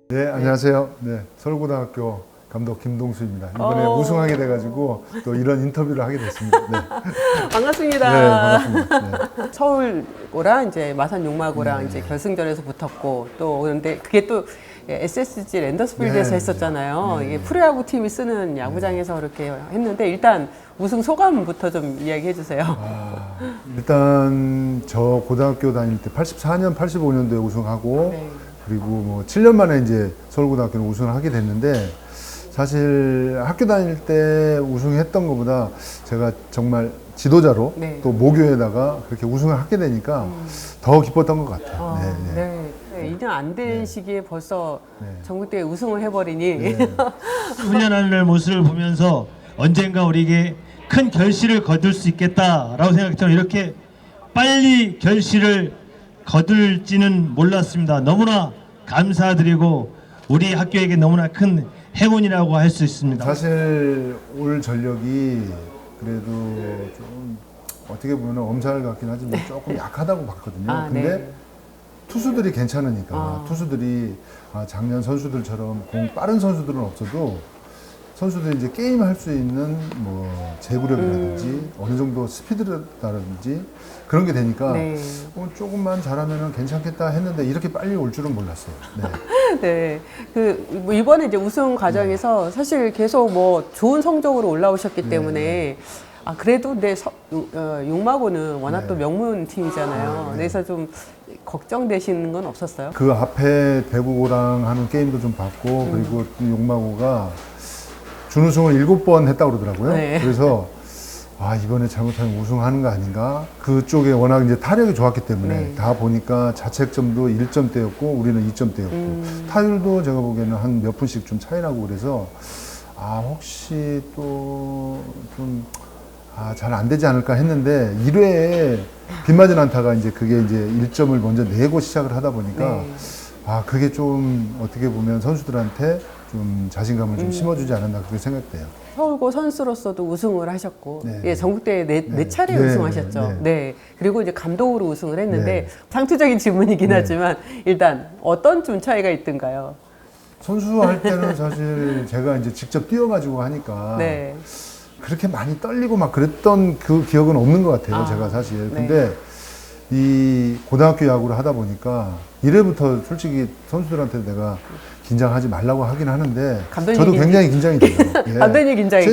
네, 안녕하세요. 네, 서울고등학교 감독 김동수입니다. 이번에 우승하게 돼가지고 또 이런 인터뷰를 하게 됐습니다. 네. 반갑습니다. 네, 반갑습니다. 네. 서울고랑 이제 마산 용마고랑 이제 결승전에서 붙었고 또 그런데 그게 또 SSG 랜더스필드에서 네, 했었잖아요. 네. 이게 프로야구 팀이 쓰는 야구장에서 그렇게 했는데 일단 우승 소감부터 좀 이야기해 주세요. 일단 저 고등학교 다닐 때 84년, 85년도에 우승하고 네. 그리고 뭐 7년 만에 이제 서울고등학교는 우승을 하게 됐는데 사실 학교 다닐 때 우승했던 것보다 제가 정말 지도자로 네. 또 모교에다가 그렇게 우승을 하게 되니까 더 기뻤던 것 같아요. 네, 네. 네. 2년 안 된 시기에 벌써 네. 전국대회 우승을 해버리니 네. 훈련하는 모습을 보면서 언젠가 우리에게 큰 결실을 거둘 수 있겠다라고 생각했지만 이렇게 빨리 결실을 거둘지는 몰랐습니다. 너무나 감사드리고 우리 학교에게 너무나 큰 행운이라고 할 수 있습니다. 사실 올 전력이 그래도 좀 어떻게 보면 엄살 같긴 하지만 조금 약하다고 봤거든요. 아, 근데 네. 투수들이 괜찮으니까 투수들이 작년 선수들처럼 공 빠른 선수들은 없어도 선수들이 이제 게임 할 수 있는 뭐 제구력이라든지 어느 정도 스피드라든지 그런 게 되니까 네. 조금만 잘하면 괜찮겠다 했는데 이렇게 빨리 올 줄은 몰랐어요. 네. 네. 뭐 이번에 이제 우승 과정에서 사실 계속 뭐 좋은 성적으로 올라오셨기 때문에 그래도 용마고는 워낙 또 명문 팀이잖아요. 그래서 좀 걱정되시는 건 없었어요? 그 앞에 대구고랑 하는 게임도 좀 봤고 그리고 용마고가 준우승을 7번 했다고 그러더라고요. 네. 그래서 이번에 잘못하면 우승하는 거 아닌가? 그쪽에 워낙 이제 타력이 좋았기 때문에 다 보니까 자책점도 1점대였고 우리는 2점대였고 타율도 제가 보기에는 한 몇 분씩 좀 차이 나고 그래서 혹시 또 좀 잘 안 되지 않을까 했는데 1회에 빗맞은 안타가 이제 그게 이제 1점을 먼저 내고 시작을 하다 보니까 그게 좀 어떻게 보면 선수들한테 좀 자신감을 좀 심어주지 않았나 그렇게 생각돼요. 서울고 선수로서도 우승을 하셨고, 네. 예, 전국대회 네 차례 네, 우승하셨죠. 네. 네. 그리고 이제 감독으로 우승을 했는데, 네. 상투적인 질문이긴 하지만, 일단 어떤 좀 차이가 있던가요? 선수할 때는 사실 제가 이제 직접 뛰어가지고 하니까 네. 그렇게 많이 떨리고 막 그랬던 그 기억은 없는 것 같아요. 제가 사실. 네. 근데 이 고등학교 야구를 하다 보니까 1회부터 솔직히 선수들한테 내가 긴장하지 말라고 하긴 하는데 저도 굉장히 긴장이 돼요. 예. 감독님 긴장이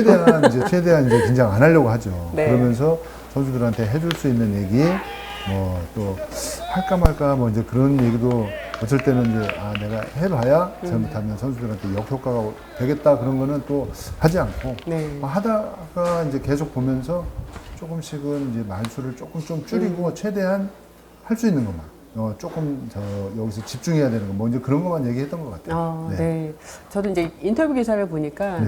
최대한 이제 긴장 안 하려고 하죠. 네. 그러면서 선수들한테 해줄 수 있는 얘기, 뭐 또 할까 말까 뭐 이제 그런 얘기도 어쩔 때는 이제 내가 해봐야 잘못하면 선수들한테 역효과가 되겠다 그런 거는 또 하지 않고 하다가 이제 계속 보면서 조금씩은 이제 말수를 조금 좀 줄이고 최대한 할 수 있는 것만 조금 여기서 집중해야 되는 거 뭐 이제 그런 것만 얘기했던 것 같아요. 네. 저도 이제 인터뷰 기사를 보니까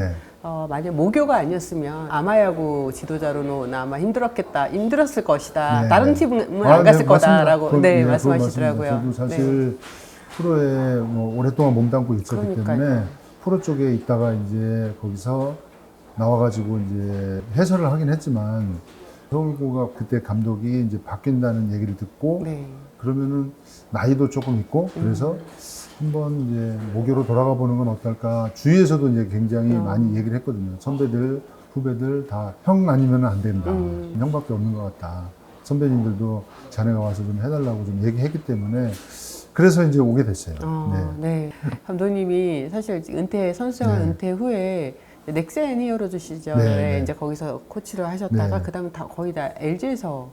만약 모교가 아니었으면 아마야구 지도자로는 아마 힘들었을 것이다. 다른 팀은 안 갔을 거다라고 말씀하시더라고요. 저도 사실 프로에 뭐 오랫동안 몸담고 있었기 때문에 프로 쪽에 있다가 이제 거기서 나와가지고 이제 해설을 하긴 했지만 서울고가 그때 감독이 이제 바뀐다는 얘기를 듣고 네. 그러면은 나이도 조금 있고 그래서 한번 이제 모교로 돌아가 보는 건 어떨까. 주위에서도 이제 굉장히 많이 얘기를 했거든요. 선배들, 후배들 다 형 아니면 안 된다. 형밖에 없는 것 같다. 선배님들도 자네가 와서 좀 해달라고 좀 얘기했기 때문에 그래서 이제 오게 됐어요. 네. 감독님이 사실 선수생활 네. 은퇴 후에 넥센 히어로즈 시절에 네. 이제 거기서 코치를 하셨다가 네. 그다음에 거의 다 LG에서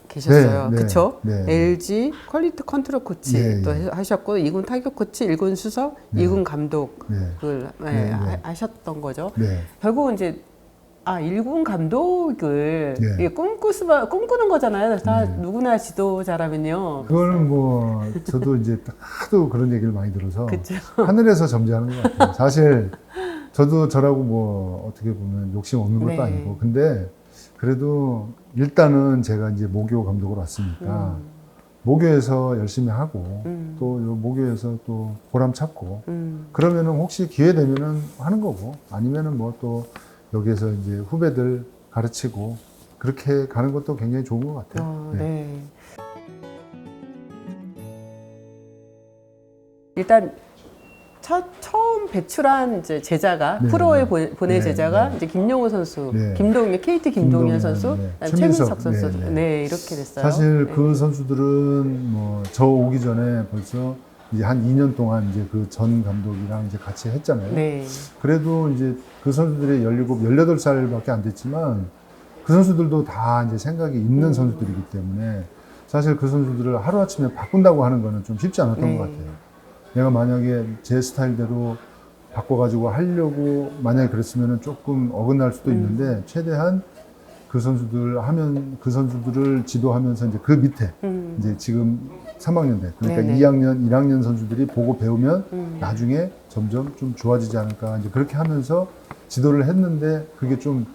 계셨어요. 네, 네, 그쵸? 네. LG 퀄리티 컨트롤 코치 네, 또 네. 하셨고 2군 타격 코치, 1군 수석, 네. 2군 감독을 네, 네. 하셨던 거죠. 네. 결국은 이제 1군 감독을 네. 이게 꿈꾸는 거잖아요. 다 네. 누구나 지도자라면요. 그거는 뭐 저도 이제 하도 그런 얘기를 많이 들어서 그쵸. 하늘에서 점지하는 것 같아요. 사실 저도 저라고 뭐 어떻게 보면 욕심 없는 것도 네. 아니고 근데 그래도 일단은 제가 이제 모교 감독으로 왔으니까 모교에서 열심히 하고 또 요 모교에서 또 보람 찾고 그러면은 혹시 기회 되면은 하는 거고 아니면은 뭐 또 여기에서 이제 후배들 가르치고 그렇게 가는 것도 굉장히 좋은 것 같아요. 네. 네. 일단 처음 배출한 이제 제자가 네, 프로에 네. 보낸 네, 제자가 네. 이제 김용우 선수, 네. KT 김동현 김동현, 선수, 네. 그다음에 최민석 선수, 네, 네. 네 이렇게 됐어요. 사실 네. 그 선수들은 뭐 저 오기 전에 벌써 이제 한 2년 동안 이제 그 전 감독이랑 이제 같이 했잖아요. 네. 그래도 이제 그 선수들이 17, 18살밖에 안 됐지만 그 선수들도 다 이제 생각이 있는 선수들이기 때문에 사실 그 선수들을 하루아침에 바꾼다고 하는 거는 좀 쉽지 않았던 네. 것 같아요. 내가 만약에 제 스타일대로 바꿔가지고 하려고 만약에 그랬으면 조금 어긋날 수도 있는데 최대한 그 선수들을 지도하면서 이제 그 밑에 이제 지금 3학년 때 그러니까 네네. 2학년, 1학년 선수들이 보고 배우면 나중에 점점 좀 좋아지지 않을까 이제 그렇게 하면서 지도를 했는데 그게 좀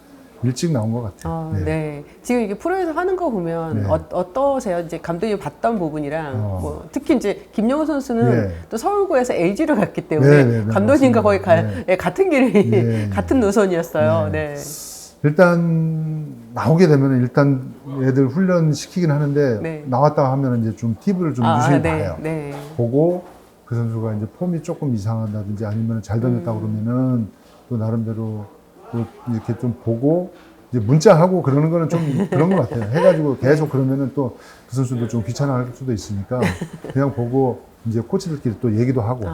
일찍 나온 것 같아요. 네. 지금 이게 프로에서 하는 거 보면 네. 어떠세요? 이제 감독님이 봤던 부분이랑 뭐 특히 이제 김영호 선수는 네. 또 서울고에서 LG로 갔기 때문에 네, 네, 네, 감독님과 거의 맞습니다. 네. 같은 길이 네. 같은 노선이었어요. 네. 일단 나오게 되면 일단 애들 훈련 시키긴 하는데 네. 나왔다 하면 이제 좀 TV를 좀 유심히 네. 봐요. 네. 보고 그 선수가 이제 폼이 조금 이상하다든지 아니면 잘 던졌다 그러면은 또 나름대로 또 이렇게 좀 보고 이제 문자하고 그러는 거는 좀 그런 것 같아요. 해가지고 계속 그러면은 또 그 선수도 좀 귀찮아할 수도 있으니까 그냥 보고 이제 코치들끼리 또 얘기도 하고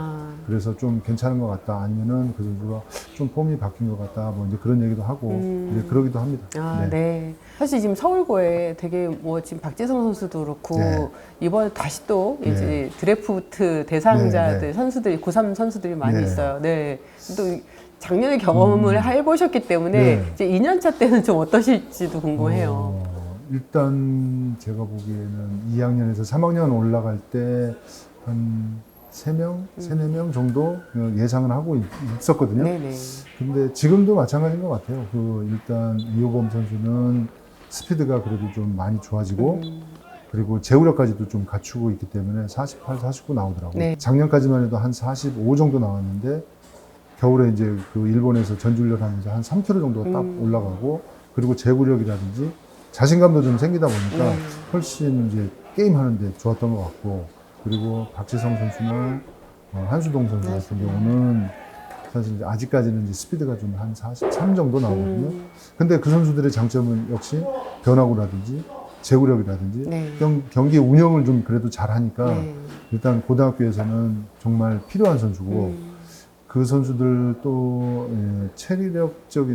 그래서 좀 괜찮은 것 같다 아니면은 그 선수가 좀 폼이 바뀐 것 같다 뭐 이제 그런 얘기도 하고 이제 그러기도 합니다. 네. 사실 지금 서울고에 되게 뭐 지금 박지성 선수도 그렇고 네. 이번에 다시 또 네. 이제 드래프트 대상자들 네, 네. 선수들이 고3 선수들이 많이 네. 있어요. 네. 또 작년에 경험을 해보셨기 때문에 네. 이제 2년차 때는 좀 어떠실지도 궁금해요. 일단 제가 보기에는 2학년에서 3학년 올라갈 때 한 3명, 4명 정도 예상은 하고 있었거든요. 네네. 근데 지금도 마찬가지인 것 같아요. 일단 이호범 선수는 스피드가 그래도 좀 많이 좋아지고 그리고 제구력까지도 좀 갖추고 있기 때문에 48, 49 나오더라고요. 네. 작년까지만 해도 한 45 정도 나왔는데 겨울에 이제 그 일본에서 전주훈련 하면서 한 3kg 정도가 딱 올라가고 그리고 제구력이라든지 자신감도 좀 생기다 보니까 훨씬 이제 게임하는데 좋았던 것 같고 그리고 박지성 선수나 한수동 선수 같은 경우는 사실 이제 아직까지는 이제 스피드가 좀 한 43 정도 나오거든요. 근데 그 선수들의 장점은 역시 변화구라든지 제구력이라든지 네. 경기 운영을 좀 그래도 잘하니까 네. 일단 고등학교에서는 정말 필요한 선수고 그 선수들 또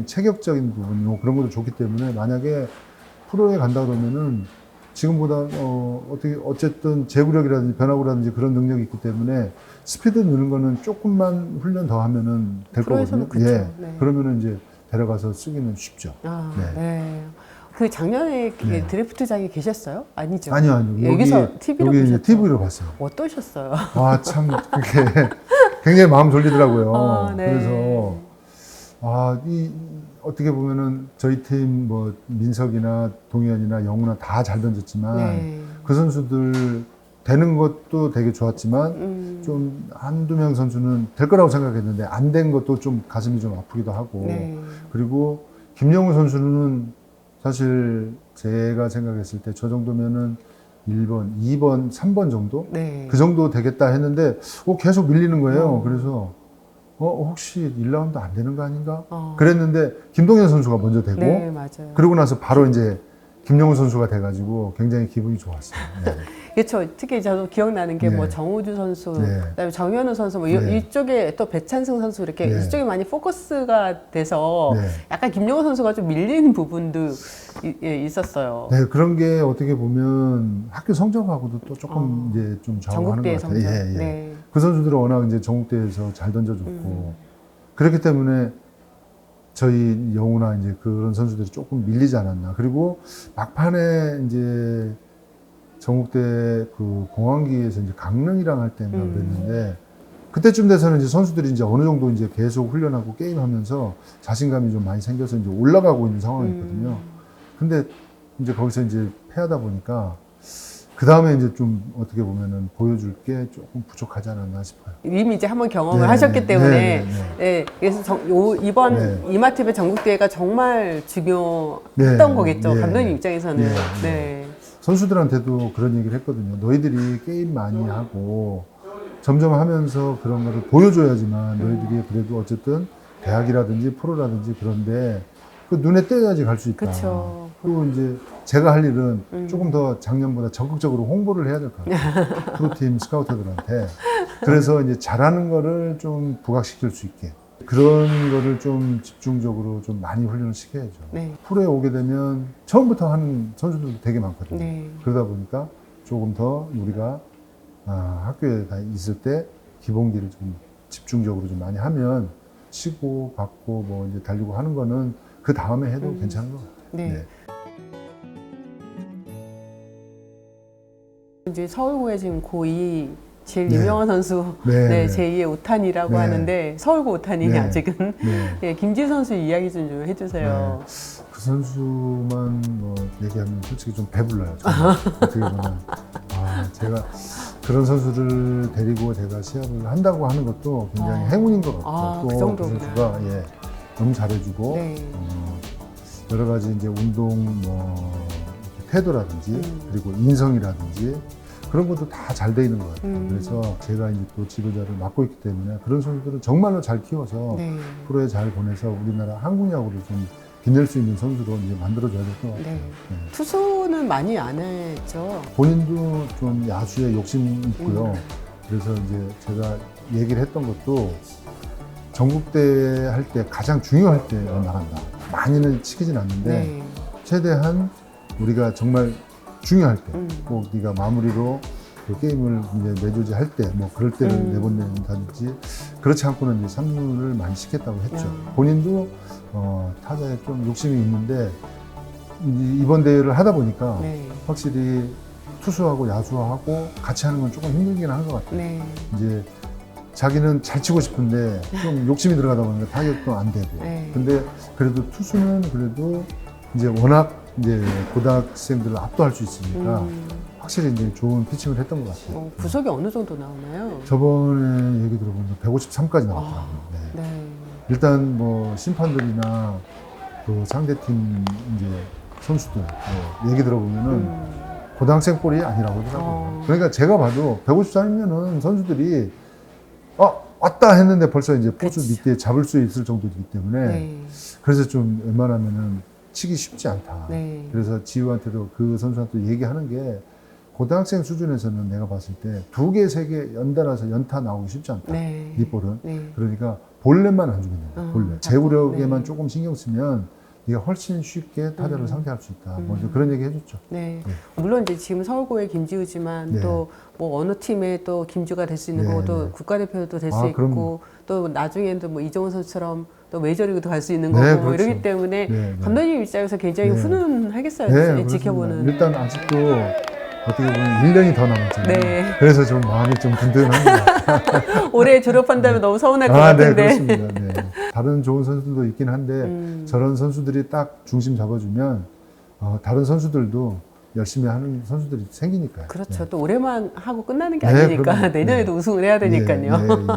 체격적인 부분 뭐 그런 것도 좋기 때문에 만약에 프로에 간다 그러면은 지금보다 어쨌든 제구력이라든지 변화구라든지 그런 능력이 있기 때문에 스피드 느는 거는 조금만 훈련 더 하면은 될 프로에서는 거거든요. 그쵸. 예. 네. 그러면은 이제 데려가서 쓰기는 쉽죠. 네. 그 작년에 네. 드래프트장에 계셨어요? 아니죠? 아니요. 여기서 TV로 여기 보셨죠? TV로 봤어요. 어떠셨어요? 아, 참, 그게 굉장히 마음 졸리더라고요. 네. 그래서, 어떻게 보면은 저희 팀 뭐 민석이나 동현이나 영우나 다 잘 던졌지만 네. 그 선수들 되는 것도 되게 좋았지만 좀 한두 명 선수는 될 거라고 생각했는데 안 된 것도 좀 가슴이 좀 아프기도 하고 네. 그리고 김영우 선수는 사실 제가 생각했을 때 저 정도면은 1번, 2번, 3번 정도? 네. 그 정도 되겠다 했는데 계속 밀리는 거예요. 그래서 혹시 1라운드 안 되는 거 아닌가? 그랬는데 김동현 선수가 먼저 되고 네, 맞아요. 그러고 나서 바로 이제 김영우 선수가 돼가지고 굉장히 기분이 좋았어요. 네. 그렇죠. 특히 저도 기억나는 게 네. 뭐 정우주 선수, 네. 그다음에 정현우 선수, 뭐 네. 이쪽에 또 배찬승 선수 이렇게 네. 이쪽에 많이 포커스가 돼서 네. 약간 김영호 선수가 좀 밀리는 부분도 있었어요. 네, 그런 게 어떻게 보면 학교 성적하고도 또 조금 이제 좀 좌우하는 것 전국대회 같아요. 성적. 예, 예. 네. 그 선수들은 워낙 이제 전국대회에서 잘 던져줬고 그렇기 때문에 저희 영우나 이제 그런 선수들이 조금 밀리지 않았나. 그리고 막판에 이제 전국대 그 공항기에서 이제 강릉이랑 할 때인가 그랬는데 그때쯤 돼서는 이제 선수들이 이제 어느 정도 이제 계속 훈련하고 게임하면서 자신감이 좀 많이 생겨서 이제 올라가고 있는 상황이거든요. 근데 이제 거기서 이제 패하다 보니까 그 다음에 이제 좀 어떻게 보면은 보여줄 게 조금 부족하지 않았나 싶어요. 이미 이제 한번 경험을 네, 하셨기 때문에 네, 네, 그래서 이번 네. 이마티브 전국대회가 정말 중요했던 네, 거겠죠. 네. 감독님 입장에서는. 네, 네. 선수들한테도 그런 얘기를 했거든요. 너희들이 게임 많이 하고 점점 하면서 그런 거를 보여줘야지만 너희들이 그래도 어쨌든 대학이라든지 프로라든지 그런데 그 눈에 띄어야지 갈 수 있다. 그쵸. 그리고 이제 제가 할 일은 조금 더 작년보다 적극적으로 홍보를 해야 될 것 같아요. 프로팀 스카우터들한테. 그래서 이제 잘하는 거를 좀 부각시킬 수 있게. 그런 거를 좀 집중적으로 좀 많이 훈련을 시켜야죠. 네. 프로에 오게 되면 처음부터 하는 선수들도 되게 많거든요. 네. 그러다 보니까 조금 더 우리가 학교에 있을 때 기본기를 좀 집중적으로 좀 많이 하면 치고 받고 뭐 이제 달리고 하는 거는 그 다음에 해도 괜찮은 것 같아요. 네. 이제 서울고에 지금 고2 제일 네. 유명한 선수 네, 네. 제2의 오탄이라고 네. 하는데 서울고 오탄이 네. 아직은 네. 김지우 선수 이야기 좀 해주세요. 그 선수만 뭐 얘기하면 솔직히 좀 배불러요. 저는. 어떻게 보면 제가 그런 선수를 데리고 제가 시합을 한다고 하는 것도 굉장히 행운인 것 같아요. 그 또 그 정도구나. 선수가 너무 잘해주고 네. 여러 가지 이제 운동 뭐 태도라든지 그리고 인성이라든지 그런 것도 다 잘 돼 있는 것 같아요. 그래서 제가 이제 또 지도자를 맡고 있기 때문에 그런 선수들을 정말로 잘 키워서 네. 프로에 잘 보내서 우리나라 한국 야구를 좀 빛낼 수 있는 선수로 이제 만들어줘야 될 것 같아요. 네. 네. 투수는 많이 안 했죠. 본인도 좀 야수에 욕심이 있고요. 그래서 이제 제가 얘기를 했던 것도 전국대회 할 때 가장 중요할 때 나간다. 많이는 시키진 않는데 네. 최대한 우리가 정말 중요할 때 꼭 네가 마무리로 그 게임을 이제 내조지 할 때 뭐 그럴 때는 내보낸다든지 그렇지 않고는 이제 3루를 많이 시켰다고 했죠. 본인도 타자에 좀 욕심이 있는데 이번 대회를 하다 보니까 네. 확실히 투수하고 야수하고 같이 하는 건 조금 힘들긴 한 것 같아요. 네. 이제 자기는 잘 치고 싶은데 좀 욕심이 들어가다 보니까 타격도 안 되고. 네. 근데 그래도 투수는 그래도 이제 워낙 이제 고등학생들을 압도할 수 있으니까 확실히 이제 좋은 피칭을 했던 것 같아요. 구속이 어느 정도 나오나요? 저번에 얘기 들어보면 153까지 나왔더라고요. 네. 네. 일단 뭐 심판들이나 그 상대팀 이제 선수들 뭐 얘기 들어보면은 고등학생 볼이 아니라고 하더라고요. 그러니까 제가 봐도 154이면은 선수들이 왔다 했는데 벌써 이제 포수 그치. 밑에 잡을 수 있을 정도이기 때문에 네. 그래서 좀 웬만하면은 치기 쉽지 않다. 네. 그래서 지우한테도 그 선수한테 얘기하는 게 고등학생 수준에서는 내가 봤을 때 2개, 3개 연달아서 연타 나오기 쉽지 않다. 네. 이 볼은. 네. 그러니까 볼넷만 안 주면 된다. 볼넷. 제구력에만 네. 조금 신경 쓰면 네가 훨씬 쉽게 타자를 상대할 수 있다. 뭐 이제 그런 얘기 해줬죠. 네. 물론 이제 지금 서울고의 김지우지만 네. 또 뭐 어느 팀에 또 김주가 될 수 있는 네, 거고 또 네. 국가대표도 될 수 아, 있고 그럼요. 또 나중에는 뭐 이정훈 선수처럼 또 메이저리그도 갈 수 있는 네, 거고 뭐 그렇죠. 이러기 때문에 네, 네. 감독님 입장에서 굉장히 네. 훈훈하겠어요. 그렇습니다. 지켜보는. 일단 아직도 어떻게 보면 1년이 더 남았잖아요. 네. 그래서 좀 마음이 좀 든든합니다. 올해 졸업한다면 너무 서운할 것 네, 같은데. 그렇습니다. 네. 다른 좋은 선수들도 있긴 한데 저런 선수들이 딱 중심 잡아주면 다른 선수들도 열심히 하는 선수들이 생기니까요. 그렇죠. 네. 또 올해만 하고 끝나는 게 네, 아니니까 그럼요. 내년에도 네. 우승을 해야 되니까요. 예, 예, 예.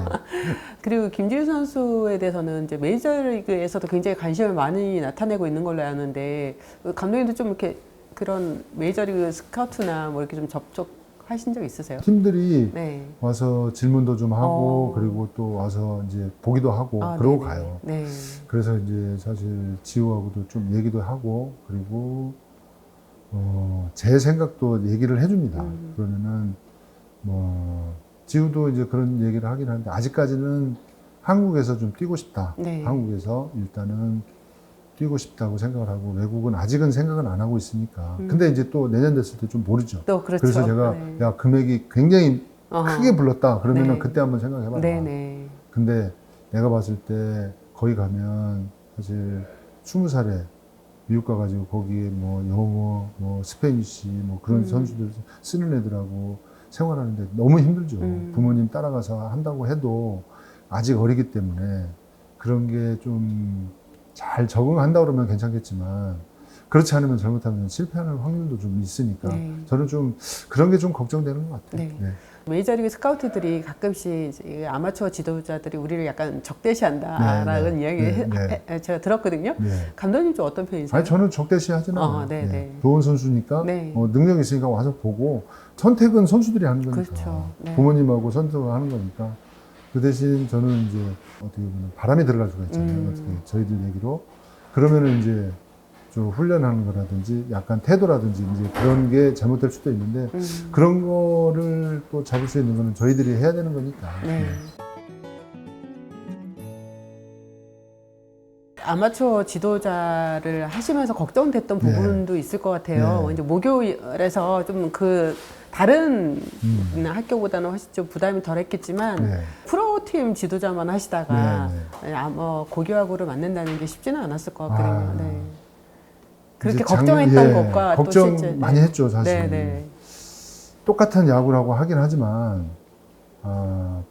그리고 김지우 선수에 대해서는 이제 메이저리그에서도 굉장히 관심을 많이 나타내고 있는 걸로 아는데 감독님도 좀 이렇게 그런 메이저리그 스카우트나 뭐 이렇게 좀 접촉하신 적 있으세요? 팀들이 네. 와서 질문도 좀 하고 어. 그리고 또 와서 이제 보기도 하고 아, 그러고 네네. 가요. 네. 그래서 이제 사실 지우하고도 좀 얘기도 하고 그리고 제 생각도 얘기를 해줍니다. 그러면은 뭐 지우도 이제 그런 얘기를 하긴 하는데 아직까지는 한국에서 좀 뛰고 싶다. 네. 한국에서 일단은 뛰고 싶다고 생각을 하고 외국은 아직은 생각은 안 하고 있으니까. 근데 이제 또 내년 됐을 때 좀 모르죠. 또 그렇죠. 그래서 제가 네. 야 금액이 굉장히 어허. 크게 불렀다. 그러면은 네. 그때 한번 생각해봐라. 네네. 근데 내가 봤을 때 거기 가면 사실 20살에 미국 가가지고 거기에 뭐 영어, 뭐 스페니쉬 뭐 그런 선수들 쓰는 애들하고 생활하는데 너무 힘들죠. 부모님 따라가서 한다고 해도 아직 어리기 때문에 그런 게 좀 잘 적응한다 그러면 괜찮겠지만 그렇지 않으면 잘못하면 실패하는 확률도 좀 있으니까 네. 저는 좀 그런 게 좀 걱정되는 것 같아요. 네. 네. 메이저리그 스카우트들이 가끔씩 이제 아마추어 지도자들이 우리를 약간 적대시한다라는 네, 이야기 제가 들었거든요. 네. 감독님 좀 어떤 편이세요? 아니 저는 적대시 하진 않아요. 네, 네. 좋은 선수니까 네. 능력 있으니까 와서 보고 선택은 선수들이 하는 거니까 그렇죠. 네. 부모님하고 선택을 하는 거니까 그 대신 저는 이제 어떻게 보면 바람이 들어갈 수가 있잖아요. 어떻게 저희들 얘기로 그러면은 이제 좀 훈련하는 거라든지 약간 태도라든지 이제 그런 게 잘못될 수도 있는데 그런 거를 또 잡을 수 있는 거는 저희들이 해야 되는 거니까. 네. 아마추어 지도자를 하시면서 걱정됐던 네. 부분도 있을 것 같아요. 네. 이제 목요일에서 좀 그 다른 학교보다는 훨씬 좀 부담이 덜했겠지만 네. 프로팀 지도자만 하시다가 네, 고교하고를 만난다는 게 쉽지는 않았을 것 같거든요. 아. 네. 그렇게 이제 걱정했던 것과 걱정 또 실제 많이 했죠 사실. 네, 네. 똑같은 야구라고 하긴 하지만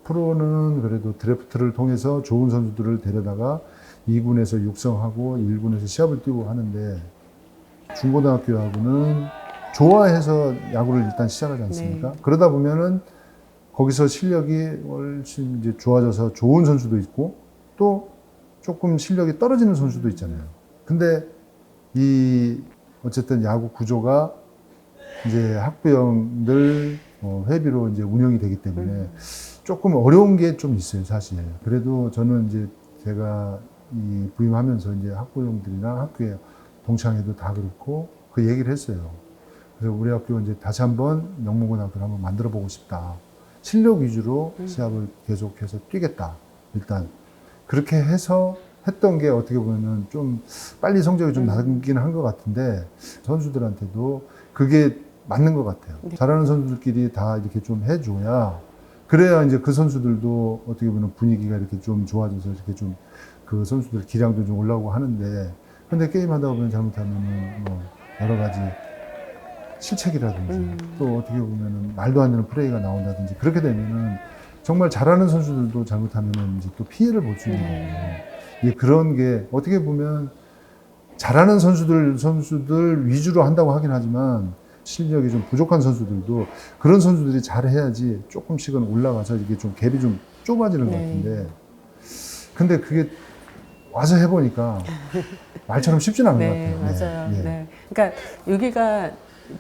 프로는 그래도 드래프트를 통해서 좋은 선수들을 데려다가 2군에서 육성하고 1군에서 시합을 뛰고 하는데 중고등학교 야구는 좋아해서 야구를 일단 시작하지 않습니까? 네. 그러다 보면은 거기서 실력이 훨씬 이제 좋아져서 좋은 선수도 있고 또 조금 실력이 떨어지는 선수도 있잖아요. 근데 이 어쨌든 야구 구조가 이제 학부형들 회비로 이제 운영이 되기 때문에 조금 어려운 게 좀 있어요, 사실. 그래도 저는 이제 제가 이 부임하면서 이제 학부형들이나 학교에 동창회도 다 그렇고 그 얘기를 했어요. 그래서 우리 학교 이제 다시 한번 명문고등학교를 한번 만들어 보고 싶다. 실력 위주로 시합을 계속해서 뛰겠다. 일단 그렇게 해서 했던 게 어떻게 보면은 좀 빨리 성적이 좀 나긴 한 것 같은데 선수들한테도 그게 맞는 것 같아요. 네. 잘하는 선수들끼리 다 이렇게 좀 해줘야 그래야 이제 그 선수들도 어떻게 보면 분위기가 이렇게 좀 좋아져서 이렇게 좀 그 선수들 기량도 좀 올라오고 하는데 근데 게임 하다 보면 잘못하면은 뭐 여러 가지 실책이라든지 또 어떻게 보면은 말도 안 되는 플레이가 나온다든지 그렇게 되면은 정말 잘하는 선수들도 잘못하면은 이제 또 피해를 볼 수 있는 거예요. 예, 그런 게 어떻게 보면 잘하는 선수들 위주로 한다고 하긴 하지만 실력이 좀 부족한 선수들도 그런 선수들이 잘해야지 조금씩은 올라가서 이게 좀 갭이 좀 좁아지는 것 같은데 근데 그게 와서 해보니까 말처럼 쉽지는 않은 네, 것 같아요. 맞아요. 네, 예. 네. 그러니까 여기가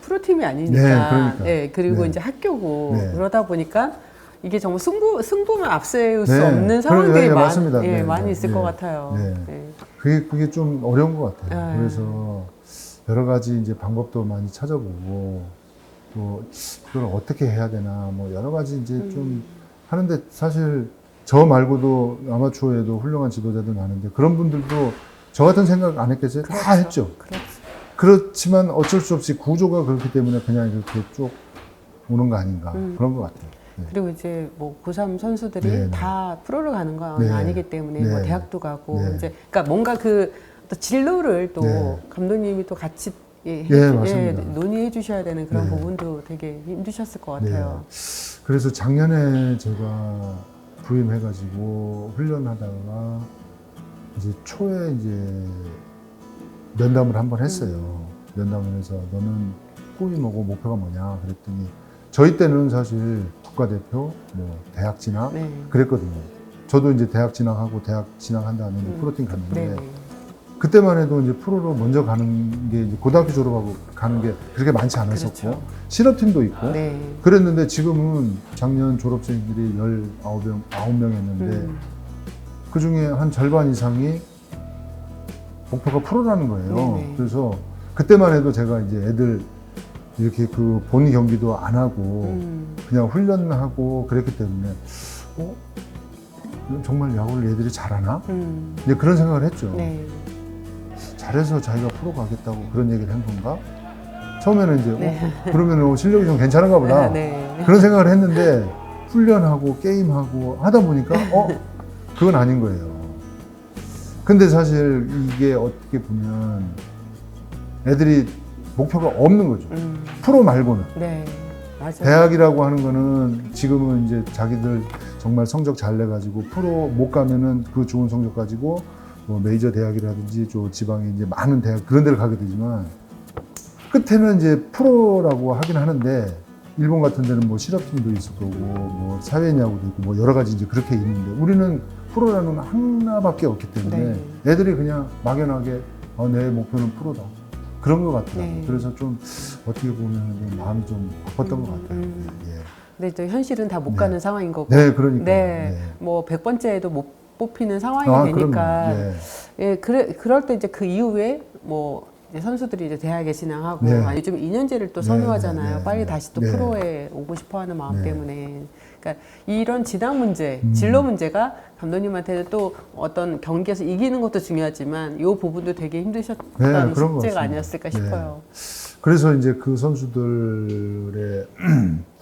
프로팀이 아니니까. 네, 그러니까. 네, 그리고 네. 이제 학교고 네. 그러다 보니까 이게 정말 승부만 앞세울 수 네, 없는 상황들이 네, 맞습니다. 네, 많이 네, 있을 네. 것 같아요. 네. 네. 그게 좀 어려운 것 같아요. 네. 그래서 여러 가지 이제 방법도 많이 찾아보고 또 그걸 어떻게 해야 되나 뭐 여러 가지 이제 좀 하는데 사실 저 말고도 아마추어에도 훌륭한 지도자들 많은데 그런 분들도 저 같은 생각 안 했겠어요? 다 했죠. 그렇죠. 그렇지만 어쩔 수 없이 구조가 그렇기 때문에 그냥 이렇게 쭉 오는 거 아닌가 그런 것 같아요. 네. 그리고 이제 뭐 고3 선수들이 네, 네. 다 프로를 가는 건 네. 아니기 때문에 네. 뭐 대학도 가고 네. 이제 그러니까 뭔가 그 또 진로를 또 네. 감독님이 또 같이 맞습니다. 논의해 주셔야 되는 그런 네. 부분도 되게 힘드셨을 것 같아요. 그래서 작년에 제가 부임해가지고 훈련하다가 이제 초에 이제 면담을 한번 했어요. 면담을 해서 너는 꿈이 뭐고 목표가 뭐냐 그랬더니 저희 때는 사실 국가대표, 뭐 대학 진학 네. 그랬거든요. 저도 이제 대학 진학하고 대학 진학한 다음에 이제 프로팀 갔는데 네. 그때만 해도 이제 프로로 먼저 가는 게 이제 고등학교 졸업하고 가는 게 그렇게 많지 않았었고 그렇죠. 실업팀도 있고 네. 그랬는데 지금은 작년 졸업생들이 19명이었는데 그 중에 한 절반 이상이 목표가 프로라는 거예요. 네네. 그래서 그때만 해도 제가 이제 애들 이렇게 그 본 경기도 안 하고 그냥 훈련하고 그랬기 때문에 정말 야구를 얘들이 잘하나? 이제 그런 생각을 했죠. 네. 잘해서 자기가 프로 가겠다고 그런 얘기를 한 건가? 처음에는 이제 네. 그러면 실력이 좀 괜찮은가 보다. 네. 그런 생각을 했는데 훈련하고 게임하고 하다 보니까 그건 아닌 거예요. 근데 사실 이게 어떻게 보면 애들이 목표가 없는 거죠. 프로 말고는. 네. 맞아요. 대학이라고 하는 거는 지금은 이제 자기들 정말 성적 잘 내가지고 프로 못 가면은 그 좋은 성적 가지고 뭐 메이저 대학이라든지 저 지방에 이제 많은 대학 그런 데를 가게 되지만 끝에는 이제 프로라고 하긴 하는데 일본 같은 데는 뭐 실업팀도 있을 거고 뭐 사회인 야구도 있고 뭐 여러 가지 이제 그렇게 있는데 우리는 프로라는 하나밖에 없기 때문에 네. 애들이 그냥 막연하게 내 목표는 프로다 그런 것 같더라고요. 네. 그래서 좀 어떻게 보면 마음이 좀 바빴던 것 같아요. 예. 근데 또 현실은 다 못 네. 가는 상황인 거고. 네, 그러니까. 네. 뭐 100번째에도 못 뽑히는 상황이 되니까. 그럼요. 예. 예, 그럴 때 이제 그 이후에 뭐 이제 선수들이 이제 대학에 진학하고 네. 요즘 2년제를 또 네, 선호하잖아요. 네, 빨리 네. 다시 또 네. 프로에 오고 싶어 하는 마음 네. 때문에. 그러니까 이런 진학 문제, 진로 문제가 감독님한테는 또 어떤 경기에서 이기는 것도 중요하지만 이 부분도 되게 힘드셨던 네, 그런 것 숙제가 같습니다. 아니었을까 네. 싶어요. 그래서 이제 그 선수들의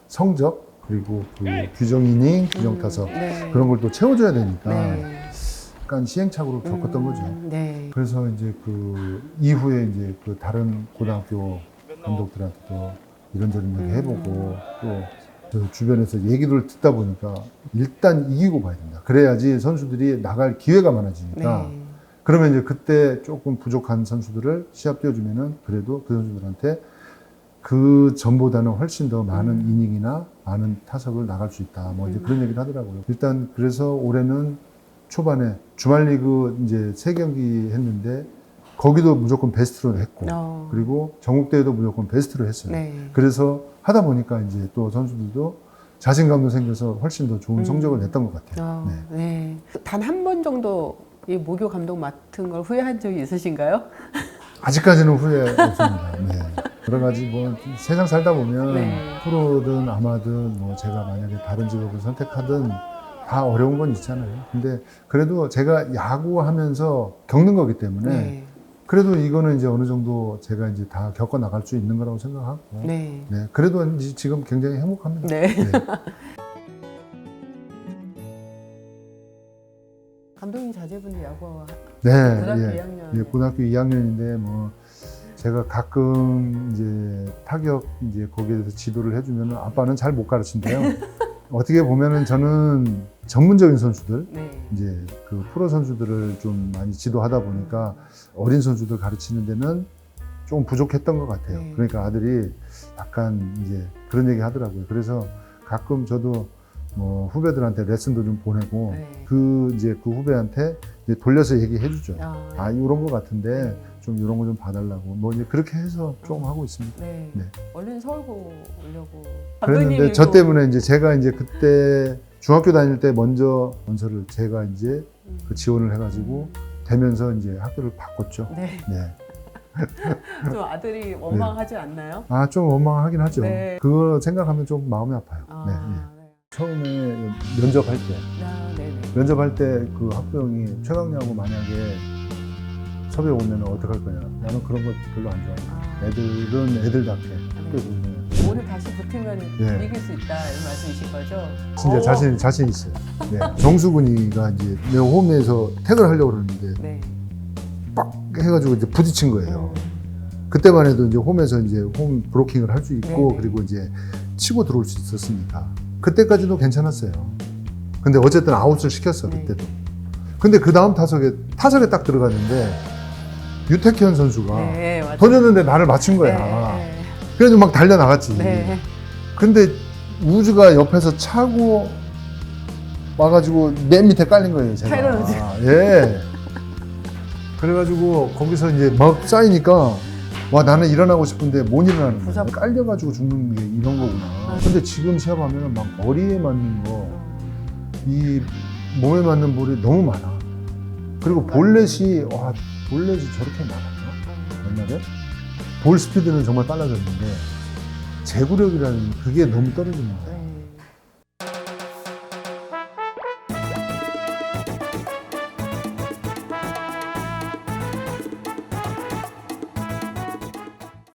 성적 그리고 그 규정 이닝, 규정 타석 네. 그런 걸 또 채워줘야 되니까 네. 약간 시행착오를 겪었던 거죠. 네. 그래서 이제 그 이후에 이제 그 다른 고등학교 감독들한테도 이런저런 얘기 해보고 또 저 주변에서 얘기를 듣다 보니까 일단 이기고 봐야 된다. 그래야지 선수들이 나갈 기회가 많아지니까 네. 그러면 이제 그때 조금 부족한 선수들을 시합 뛰어주면은 그래도 그 선수들한테 그 전보다는 훨씬 더 많은 이닝이나 많은 타석을 나갈 수 있다. 뭐 이제 그런 얘기를 하더라고요. 일단 그래서 올해는 초반에 주말 리그 이제 3경기 했는데 거기도 무조건 베스트로 했고 그리고 전국대회도 무조건 베스트로 했어요. 네. 그래서 하다 보니까 이제 또 선수들도 자신감도 생겨서 훨씬 더 좋은 성적을 냈던 것 같아요. 네. 네. 단 한 번 정도 이 모교 감독 맡은 걸 후회한 적이 있으신가요? 아직까지는 후회 없습니다. 네. 여러 가지 뭐 세상 살다 보면 네. 프로든 아마든 뭐 제가 만약에 다른 직업을 선택하든 다 어려운 건 있잖아요. 근데 그래도 제가 야구하면서 겪는 거기 때문에 네. 그래도 이거는 이제 어느 정도 제가 이제 다 겪어 나갈 수 있는 거라고 생각하고 네. 네. 그래도 이제 지금 굉장히 행복합니다. 네. 네. 감독님 자제분이 야구 네, 고등학교 예. 2학년. 예, 고등학교 2학년인데 뭐 제가 가끔 이제 타격 이제 거기에 대해서 지도를 해주면은 아빠는 잘 못 가르친대요. 어떻게 보면은 저는 전문적인 선수들 네. 이제 그 프로 선수들을 좀 많이 지도하다 보니까 어린 선수들 가르치는 데는 좀 부족했던 것 같아요. 네. 그러니까 아들이 약간 이제 그런 얘기 하더라고요. 그래서 가끔 저도 뭐 후배들한테 레슨도 좀 보내고 네. 그 후배한테 이제 돌려서 얘기해 주죠. 아, 이런 거 같은데 좀 이런 거 좀 봐달라고 뭐 이제 그렇게 해서 좀 하고 있습니다. 네. 네. 얼른 서울고 오려고. 그랬는데 감독님이 저 뭐- 때문에 이제 제가 이제 그때 중학교 다닐 때 먼저 원서를 제가 이제 그 지원을 해가지고 되면서 이제 학교를 바꿨죠. 네. 네. 좀 아들이 원망하지 않나요? 좀 원망하긴 하죠. 네. 그거 생각하면 좀 마음이 아파요. 네, 네. 네. 처음에 면접할 때 네네. 면접할 때 그 학부형이 최강야구 만약에 섭외 오면 어떡할 거냐. 나는 그런 거 별로 안 좋아해. 애들은 애들답게 학교 보면 오늘 다시 붙으면 네. 이길 수 있다 이런 말씀이신 거죠? 진짜 자신 있어요. 네. 정수근이가 이제 내 홈에서 태그를 하려고 그러는데 네. 빡 해가지고 이제 부딪힌 거예요. 그때만 해도 이제 홈에서 이제 홈 브로킹을 할 수 있고 네네. 그리고 이제 치고 들어올 수 있었으니까 그때까지도 괜찮았어요. 근데 어쨌든 아웃을 시켰어 네. 그때도. 근데 그 다음 타석에 딱 들어갔는데 유태현 선수가 네, 맞아요. 던졌는데 나를 맞춘 거야. 네. 그래서 막 달려나갔지. 네. 근데 우주가 옆에서 차고 와가지고 맨 밑에 깔린 거예요, 제가. 타이런 우주. 예. 그래가지고 거기서 이제 막 쌓이니까 와 나는 일어나고 싶은데 못 일어나는 거야. 무섭다. 깔려가지고 죽는 게 이런 거구나. 근데 지금 시합하면은 막 머리에 맞는 거, 이 몸에 맞는 볼이 너무 많아. 그리고 볼넷이 와 볼넷이 저렇게 많았나 옛날에? 볼 스피드는 정말 빨라졌는데 제구력이라는 그게 너무 떨어지는 거야.